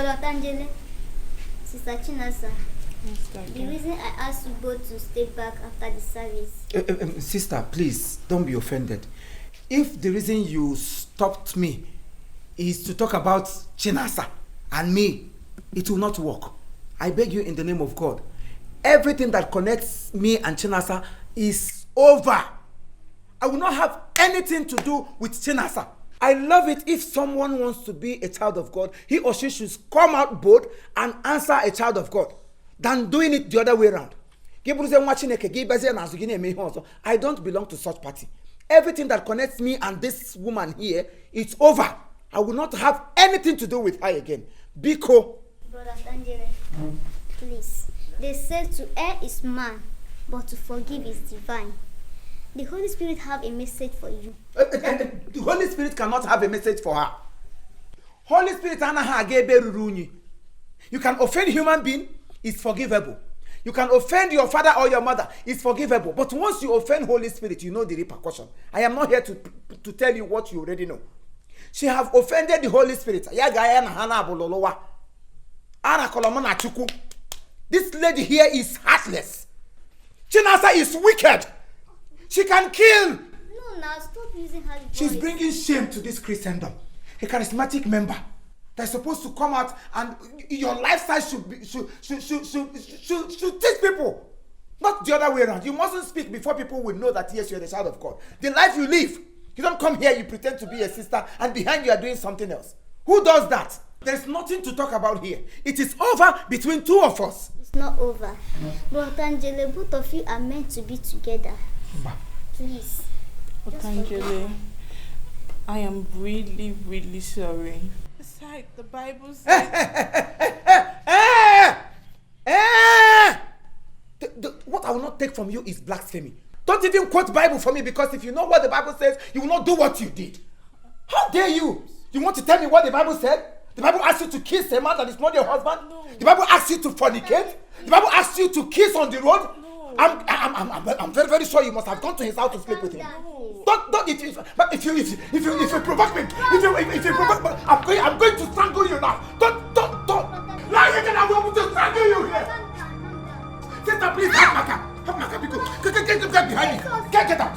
Brother Tangele, Sister Chinasa, the reason I asked you both to stay back after the service. Sister, please, don't be offended. If the reason you stopped me is to talk about Chinasa and me, it will not work. I beg you in the name of God. Everything that connects me and Chinasa is over. I will not have anything to do with Chinasa. I love it if someone wants to be a child of God, he or she should come out bold and answer a child of God than doing it the other way around. I don't belong to such party. Everything that connects me and this woman here, it's over. I will not have anything to do with her again. Biko. Brother Tangele, please. They say to err is man, but to forgive is divine. The Holy Spirit have a message for you. The Holy Spirit cannot have a message for her. Holy Spirit, you can offend human being, it's forgivable. You can offend your father or your mother, it's forgivable. But once you offend Holy Spirit, you know the repercussion. I am not here to tell you what you already know. She have offended the Holy Spirit. This lady here is heartless. Chinasa is wicked. She can kill. No, now stop using her voice. She's bringing shame to this Christendom. A charismatic member that's supposed to come out and your lifestyle should teach people, not the other way around. You mustn't speak before people will know that yes, you're the child of God. The life you live, you don't come here, you pretend to be a sister, and behind you are doing something else. Who does that? There's nothing to talk about here. It is over between two of us. It's not over. But Angele, both of you are meant to be together. Please. Angele, I am really, really sorry. Besides, the Bible says... What I will not take from you is blasphemy. Don't even quote Bible for me, because if you know what the Bible says, you will not do what you did. How dare you? You want to tell me what the Bible said? The Bible asks you to kiss a man that is not your husband? No. The Bible asks you to fornicate? The Bible asks you to kiss on the road? No. I'm very, very sure you must have gone to his house to sleep with him. No. Don't if you provoke me, if you provoke me, I'm going to strangle you now. Don't. Lie again, I'm going to strangle you here. Sister, please have Maka. Have Maka, because get behind me. Get out.